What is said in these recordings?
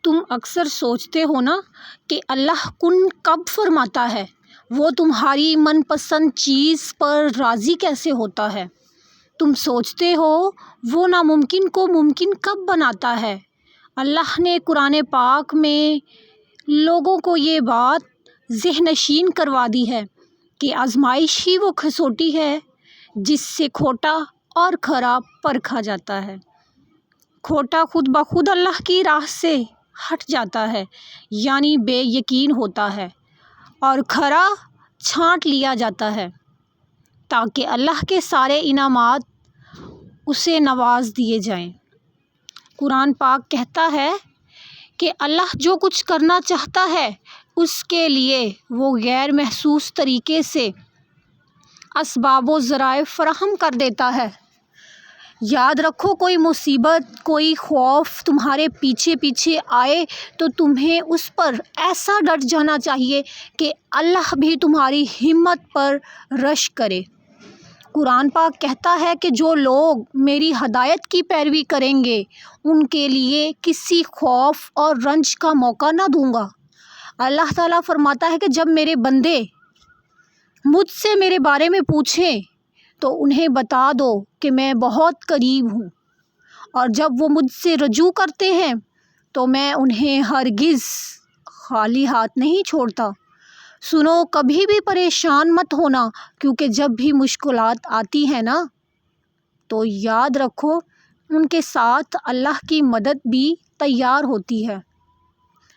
تم اکثر سوچتے ہو نا کہ اللہ کن کب فرماتا ہے، وہ تمہاری من پسند چیز پر راضی کیسے ہوتا ہے۔ تم سوچتے ہو وہ ناممکن کو ممکن کب بناتا ہے۔ اللہ نے قرآن پاک میں لوگوں کو یہ بات ذہن نشین کروا دی ہے کہ آزمائش ہی وہ کھسوٹی ہے جس سے کھوٹا اور کھرا پرکھا جاتا ہے۔ کھوٹا خود بخود اللہ کی راہ سے ہٹ جاتا ہے، یعنی بے یقین ہوتا ہے، اور کھرا چھانٹ لیا جاتا ہے تاکہ اللہ کے سارے انعامات اسے نواز دیے جائیں۔ قرآن پاک کہتا ہے کہ اللہ جو کچھ کرنا چاہتا ہے اس کے لیے وہ غیر محسوس طریقے سے اسباب و ذرائع فراہم کر دیتا ہے۔ یاد رکھو، کوئی مصیبت، کوئی خوف تمہارے پیچھے پیچھے آئے تو تمہیں اس پر ایسا ڈٹ جانا چاہیے کہ اللہ بھی تمہاری ہمت پر رشک کرے۔ قرآن پاک کہتا ہے کہ جو لوگ میری ہدایت کی پیروی کریں گے ان کے لیے کسی خوف اور رنج کا موقع نہ دوں گا۔ اللہ تعالیٰ فرماتا ہے کہ جب میرے بندے مجھ سے میرے بارے میں پوچھیں تو انہیں بتا دو کہ میں بہت قریب ہوں، اور جب وہ مجھ سے رجوع کرتے ہیں تو میں انہیں ہرگز خالی ہاتھ نہیں چھوڑتا۔ سنو، کبھی بھی پریشان مت ہونا، کیونکہ جب بھی مشکلات آتی ہیں نا تو یاد رکھو ان کے ساتھ اللہ کی مدد بھی تیار ہوتی ہے۔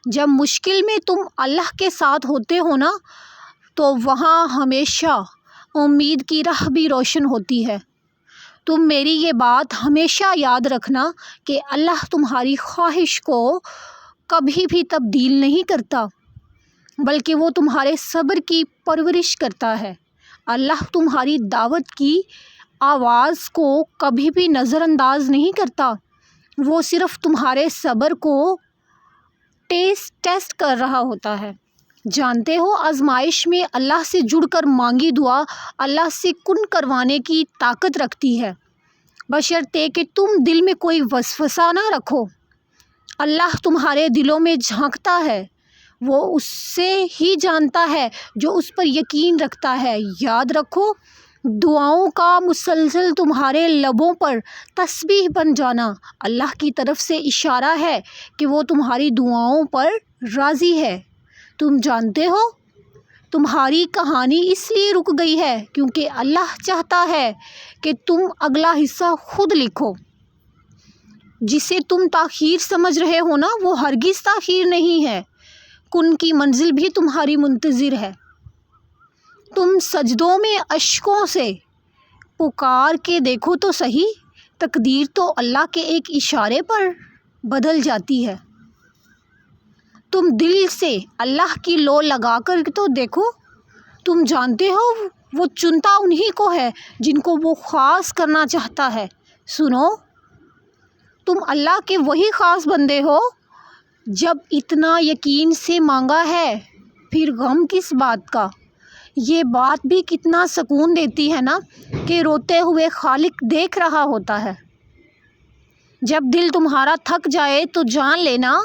جب مشکل میں تم اللہ کے ساتھ ہوتے ہو نا تو وہاں ہمیشہ امید کی راہ بھی روشن ہوتی ہے۔ تم میری یہ بات ہمیشہ یاد رکھنا کہ اللہ تمہاری خواہش کو کبھی بھی تبدیل نہیں کرتا، بلکہ وہ تمہارے صبر کی پرورش کرتا ہے۔ اللہ تمہاری دعوت کی آواز کو کبھی بھی نظر انداز نہیں کرتا، وہ صرف تمہارے صبر کو ٹیسٹ کر رہا ہوتا ہے۔ جانتے ہو، آزمائش میں اللہ سے جڑ کر مانگی دعا اللہ سے کن کروانے کی طاقت رکھتی ہے، بشرطے کہ تم دل میں کوئی وسوسہ نہ رکھو۔ اللہ تمہارے دلوں میں جھانکتا ہے، وہ اس سے ہی جانتا ہے جو اس پر یقین رکھتا ہے۔ یاد رکھو، دعاؤں کا مسلسل تمہارے لبوں پر تسبیح بن جانا اللہ کی طرف سے اشارہ ہے کہ وہ تمہاری دعاؤں پر راضی ہے۔ تم جانتے ہو، تمہاری کہانی اس لیے رک گئی ہے کیونکہ اللہ چاہتا ہے کہ تم اگلا حصہ خود لکھو۔ جسے تم تاخیر سمجھ رہے ہو نا، وہ ہرگز تاخیر نہیں ہے، کن کی منزل بھی تمہاری منتظر ہے۔ تم سجدوں میں اشکوں سے پکار کے دیکھو تو صحیح، تقدیر تو اللہ کے ایک اشارے پر بدل جاتی ہے۔ تم دل سے اللہ کی لو لگا کر تو دیکھو، تم جانتے ہو وہ چنتا انہی کو ہے جن کو وہ خاص کرنا چاہتا ہے۔ سنو، تم اللہ کے وہی خاص بندے ہو۔ جب اتنا یقین سے مانگا ہے پھر غم کس بات کا۔ یہ بات بھی کتنا سکون دیتی ہے نا کہ روتے ہوئے خالق دیکھ رہا ہوتا ہے۔ جب دل تمہارا تھک جائے تو جان لینا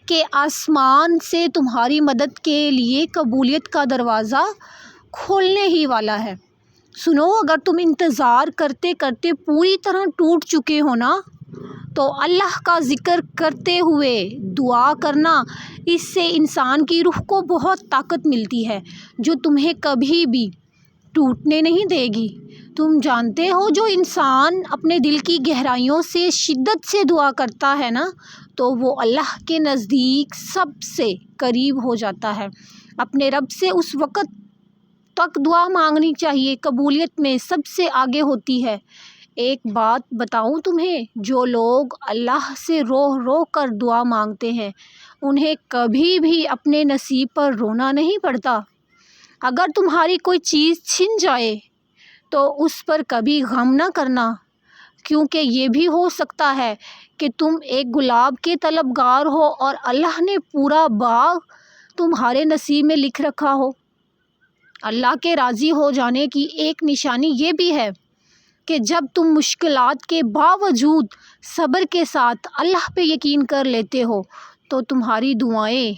کہ آسمان سے تمہاری مدد کے لیے قبولیت کا دروازہ کھولنے ہی والا ہے۔ سنو، اگر تم انتظار کرتے کرتے پوری طرح ٹوٹ چکے ہو نا تو اللہ کا ذکر کرتے ہوئے دعا کرنا، اس سے انسان کی روح کو بہت طاقت ملتی ہے جو تمہیں کبھی بھی ٹوٹنے نہیں دے گی۔ تم جانتے ہو، جو انسان اپنے دل کی گہرائیوں سے شدت سے دعا کرتا ہے نا تو وہ اللہ کے نزدیک سب سے قریب ہو جاتا ہے۔ اپنے رب سے اس وقت تک دعا مانگنی چاہیے قبولیت میں سب سے آگے ہوتی ہے۔ ایک بات بتاؤں تمہیں، جو لوگ اللہ سے رو رو کر دعا مانگتے ہیں انہیں کبھی بھی اپنے نصیب پر رونا نہیں پڑتا۔ اگر تمہاری کوئی چیز چھن جائے تو اس پر کبھی غم نہ کرنا، کیونکہ یہ بھی ہو سکتا ہے کہ تم ایک گلاب کے طلبگار ہو اور اللہ نے پورا باغ تمہارے نصیب میں لکھ رکھا ہو۔ اللہ کے راضی ہو جانے کی ایک نشانی یہ بھی ہے کہ جب تم مشکلات کے باوجود صبر کے ساتھ اللہ پہ یقین کر لیتے ہو تو تمہاری دعائیں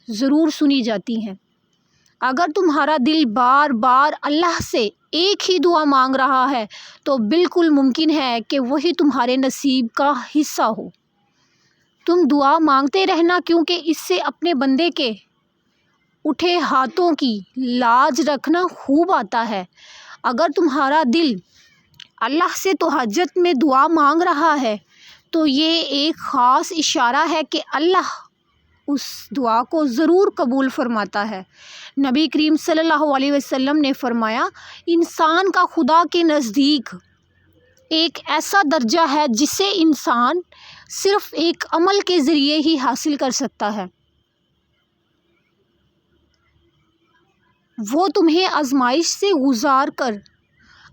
ضرور سنی جاتی ہیں۔ اگر تمہارا دل بار بار اللہ سے ایک ہی دعا مانگ رہا ہے تو بالکل ممکن ہے کہ وہی تمہارے نصیب کا حصہ ہو۔ تم دعا مانگتے رہنا، کیونکہ اس سے اپنے بندے کے اٹھے ہاتھوں کی لاج رکھنا خوب آتا ہے۔ اگر تمہارا دل اللہ سے تہجد میں دعا مانگ رہا ہے تو یہ ایک خاص اشارہ ہے کہ اللہ اس دعا کو ضرور قبول فرماتا ہے۔ نبی کریم صلی اللہ علیہ وسلم نے فرمایا، انسان کا خدا کے نزدیک ایک ایسا درجہ ہے جسے انسان صرف ایک عمل کے ذریعے ہی حاصل کر سکتا ہے۔ وہ تمہیں آزمائش سے گزار کر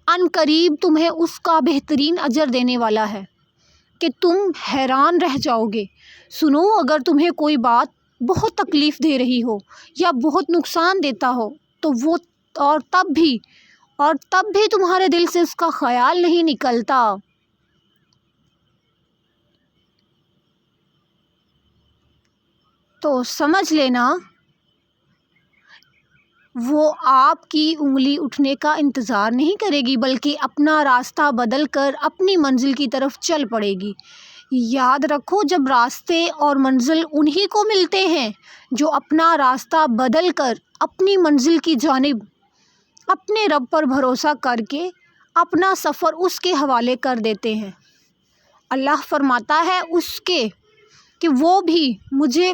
عن قریب تمہیں اس کا بہترین اجر دینے والا ہے کہ تم حیران رہ جاؤ گے۔ سنو، اگر تمہیں کوئی بات بہت تکلیف دے رہی ہو یا بہت نقصان دیتا ہو تو وہ تب بھی تمہارے دل سے اس کا خیال نہیں نکلتا تو سمجھ لینا وہ آپ کی انگلی اٹھنے کا انتظار نہیں کرے گی، بلکہ اپنا راستہ بدل کر اپنی منزل کی طرف چل پڑے گی۔ یاد رکھو، جب راستے اور منزل انہی کو ملتے ہیں جو اپنا راستہ بدل کر اپنی منزل کی جانب اپنے رب پر بھروسہ کر کے اپنا سفر اس کے حوالے کر دیتے ہیں۔ اللہ فرماتا ہے کہ وہ بھی مجھے